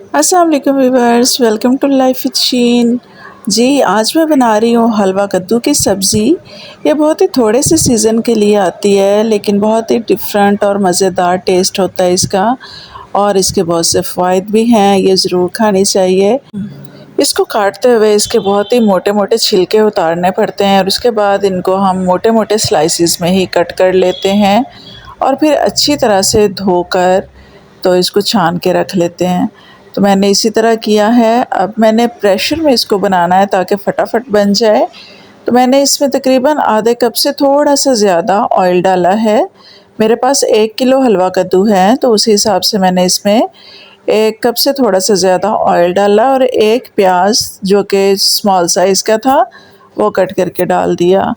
अस्सलाम वालेकुम viewers, welcome to life with Sheen. जी, आज मैं बना रही हूँ हलवा कद्दू की सब्ज़ी। ये बहुत ही थोड़े से सीज़न के लिए आती है, लेकिन बहुत ही डिफरेंट और मज़ेदार टेस्ट होता है इसका, और इसके बहुत से फ़वाइद भी हैं। ये ज़रूर खानी चाहिए। इसको काटते हुए इसके बहुत ही मोटे मोटे छिलके उतारने पड़ते हैं, और उसके बाद इनको हम मोटे मोटे स्लाइसिस में ही कट कर लेते हैं, और फिर अच्छी तरह से धोकर तो इसको छान के रख लेते हैं। तो मैंने इसी तरह किया है। अब मैंने प्रेशर में इसको बनाना है ताकि फटाफट बन जाए। तो मैंने इसमें तकरीबन आधे कप से थोड़ा सा ज़्यादा ऑयल डाला है। मेरे पास 1 किलो हलवा कद्दू है, तो उसी हिसाब से मैंने इसमें 1 कप से थोड़ा सा ज़्यादा ऑयल डाला, और एक प्याज जो कि स्मॉल साइज़ का था वो कट करके डाल दिया।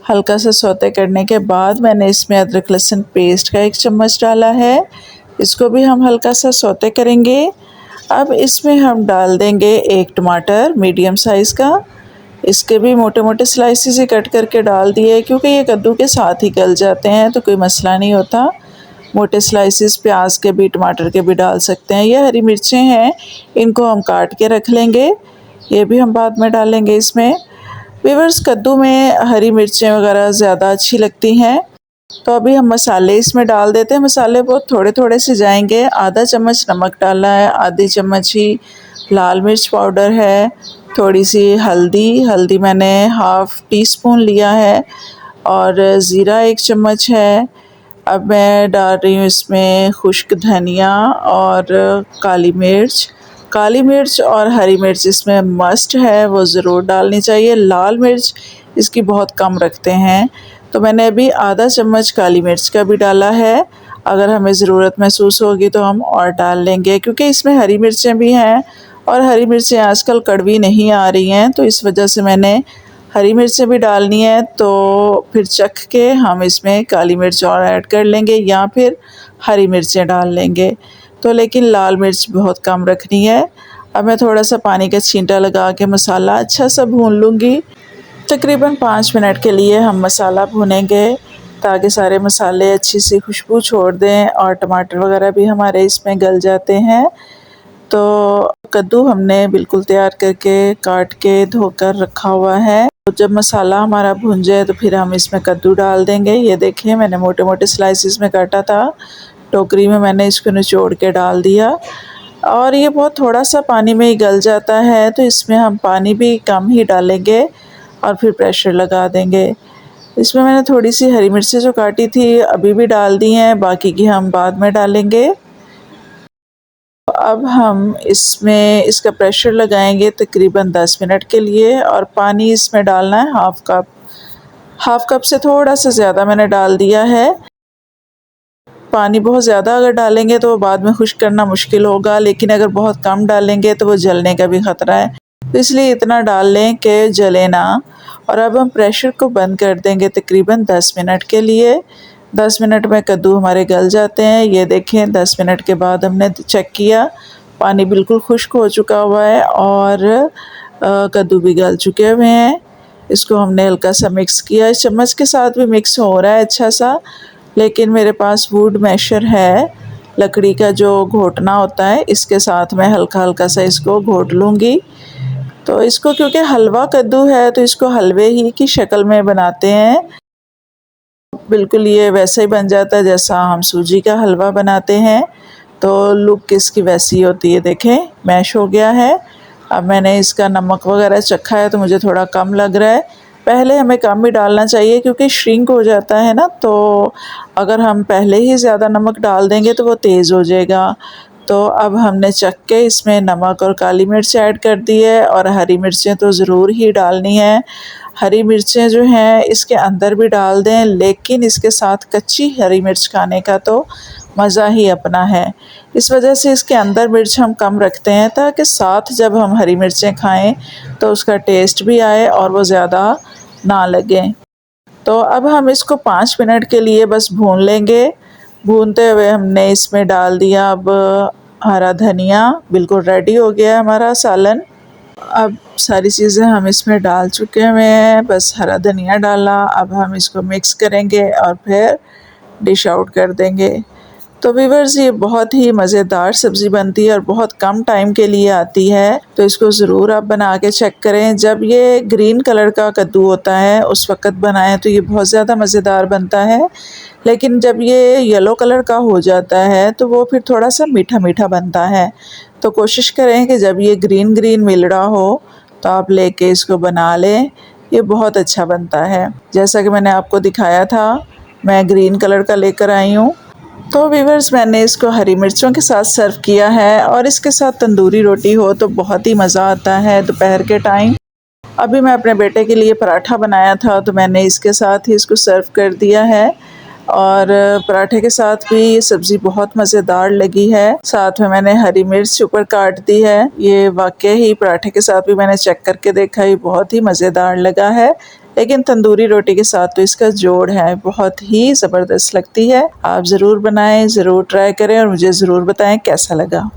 हल्का सा सौते करने के बाद मैंने इसमें अदरक लहसुन पेस्ट का 1 चम्मच डाला है। इसको भी हम हल्का सा सौते करेंगे। अब इसमें हम डाल देंगे 1 टमाटर मीडियम साइज़ का। इसके भी मोटे मोटे स्लाइसेस ही कट करके डाल दिए, क्योंकि ये कद्दू के साथ ही गल जाते हैं तो कोई मसला नहीं होता। मोटे स्लाइसेस प्याज के भी टमाटर के भी डाल सकते हैं। ये हरी मिर्चें हैं, इनको हम काट के रख लेंगे, ये भी हम बाद में डालेंगे इसमें। व्यूअर्स, कद्दू में हरी मिर्चें वगैरह ज़्यादा अच्छी लगती हैं। तो अभी हम मसाले इसमें डाल देते हैं। मसाले बहुत थोड़े थोड़े से जाएंगे। आधा चम्मच नमक डाला है, आधी चम्मच ही लाल मिर्च पाउडर है, थोड़ी सी हल्दी मैंने हाफ़ टी स्पून लिया है, और ज़ीरा 1 चम्मच है। अब मैं डाल रही हूँ इसमें खुश्क धनिया और काली मिर्च और हरी मिर्च इसमें मस्ट है, वो ज़रूर डालनी चाहिए। लाल मिर्च इसकी बहुत कम रखते हैं, तो मैंने अभी आधा चम्मच काली मिर्च का भी डाला है। अगर हमें ज़रूरत महसूस होगी तो हम और डाल लेंगे, क्योंकि इसमें हरी मिर्चें भी हैं, और हरी मिर्चें आजकल कड़वी नहीं आ रही हैं, तो इस वजह से मैंने हरी मिर्चें भी डालनी है। तो फिर चख के हम इसमें काली मिर्च और ऐड कर लेंगे, या फिर हरी मिर्चें डाल लेंगे। तो लेकिन लाल मिर्च बहुत कम रखनी है। अब मैं थोड़ा सा पानी का छींटा लगा के मसाला अच्छा सा भून लूँगी। तकरीबन 5 मिनट के लिए हम मसाला भूनेंगे, ताकि सारे मसाले अच्छी सी खुशबू छोड़ दें, और टमाटर वगैरह भी हमारे इसमें गल जाते हैं। तो कद्दू हमने बिल्कुल तैयार करके काट के धोकर रखा हुआ है। तो जब मसाला हमारा भुन जाए तो फिर हम इसमें कद्दू डाल देंगे। ये देखिए, मैंने मोटे मोटे स्लाइसिस में काटा था, टोकरी में मैंने इसको निचोड़ के डाल दिया, और ये बहुत थोड़ा सा पानी में ही गल जाता है, तो इसमें हम पानी भी कम ही डालेंगे, और फिर प्रेशर लगा देंगे। इसमें मैंने थोड़ी सी हरी मिर्चें जो काटी थी अभी भी डाल दी हैं, बाकी की हम बाद में डालेंगे। अब हम इसमें इसका प्रेशर लगाएंगे तकरीबन 10 मिनट के लिए, और पानी इसमें डालना है हाफ़ कप से थोड़ा सा ज़्यादा मैंने डाल दिया है। पानी बहुत ज़्यादा अगर डालेंगे तो बाद में खुश्क करना मुश्किल होगा, लेकिन अगर बहुत कम डालेंगे तो वो जलने का भी ख़तरा है, तो इसलिए इतना डाल लें कि जले ना। और अब हम प्रेशर को बंद कर देंगे तकरीबन 10 मिनट के लिए। 10 मिनट में कद्दू हमारे गल जाते हैं। ये देखें, 10 मिनट के बाद हमने चेक किया, पानी बिल्कुल खुश्क हो चुका हुआ है, और कद्दू भी गल चुके हुए हैं। इसको हमने हल्का सा मिक्स किया, इस चम्मच के साथ भी मिक्स हो रहा है अच्छा सा, लेकिन मेरे पास वुड मैशर है, लकड़ी का जो घोटना होता है, इसके साथ मैं हल्का हल्का सा इसको घोट लूँगी। तो इसको, क्योंकि हलवा कद्दू है, तो इसको हलवे ही की शक्ल में बनाते हैं। बिल्कुल ये वैसे ही बन जाता है जैसा हम सूजी का हलवा बनाते हैं, तो लुक इसकी वैसी होती है। देखें, मैश हो गया है। अब मैंने इसका नमक वगैरह चखा है, तो मुझे थोड़ा कम लग रहा है। पहले हमें कम ही डालना चाहिए, क्योंकि श्रिंक हो जाता है ना, तो अगर हम पहले ही ज़्यादा नमक डाल देंगे तो वो तेज़ हो जाएगा। तो अब हमने चख के इसमें नमक और काली मिर्च ऐड कर दी है, और हरी मिर्चें तो ज़रूर ही डालनी है। हरी मिर्चें जो हैं इसके अंदर भी डाल दें, लेकिन इसके साथ कच्ची हरी मिर्च खाने का तो मज़ा ही अपना है। इस वजह से इसके अंदर मिर्च हम कम रखते हैं, ताकि साथ जब हम हरी मिर्चें खाएं तो उसका टेस्ट भी आए और वो ज़्यादा ना लगे। तो अब हम इसको 5 मिनट के लिए बस भून लेंगे। भूनते हुए हमने इसमें डाल दिया अब हरा धनिया। बिल्कुल रेडी हो गया हमारा सालन। अब सारी चीज़ें हम इसमें डाल चुके हुए हैं, बस हरा धनिया डाला। अब हम इसको मिक्स करेंगे और फिर डिश आउट कर देंगे। तो व्यूअर्स ये बहुत ही मज़ेदार सब्ज़ी बनती है और बहुत कम टाइम के लिए आती है, तो इसको ज़रूर आप बना के चेक करें। जब ये ग्रीन कलर का कद्दू होता है उस वक़्त बनाएं तो ये बहुत ज़्यादा मज़ेदार बनता है, लेकिन जब ये येलो कलर का हो जाता है तो वो फिर थोड़ा सा मीठा मीठा बनता है। तो कोशिश करें कि जब ये ग्रीन ग्रीन मिल रहा हो तो आप लेके इसको बना लें, ये बहुत अच्छा बनता है। जैसा कि मैंने आपको दिखाया था, मैं ग्रीन कलर का लेकर आई हूँ। तो व्यूअर्स मैंने इसको हरी मिर्चों के साथ सर्व किया है और इसके साथ तंदूरी रोटी हो तो बहुत ही मज़ा आता है दोपहर के टाइम। अभी मैं अपने बेटे के लिए पराठा बनाया था तो मैंने इसके साथ ही इसको सर्व कर दिया है और पराठे के साथ भी ये सब्ज़ी बहुत मज़ेदार लगी है। साथ में मैंने हरी मिर्च ऊपर काट दी है। ये वाकई ही पराठे के साथ भी मैंने चेक करके देखा, ये बहुत ही मज़ेदार लगा है, लेकिन तंदूरी रोटी के साथ तो इसका जोड़ है, बहुत ही ज़बरदस्त लगती है। आप ज़रूर बनाएं, ज़रूर ट्राई करें और मुझे ज़रूर बताएं कैसा लगा।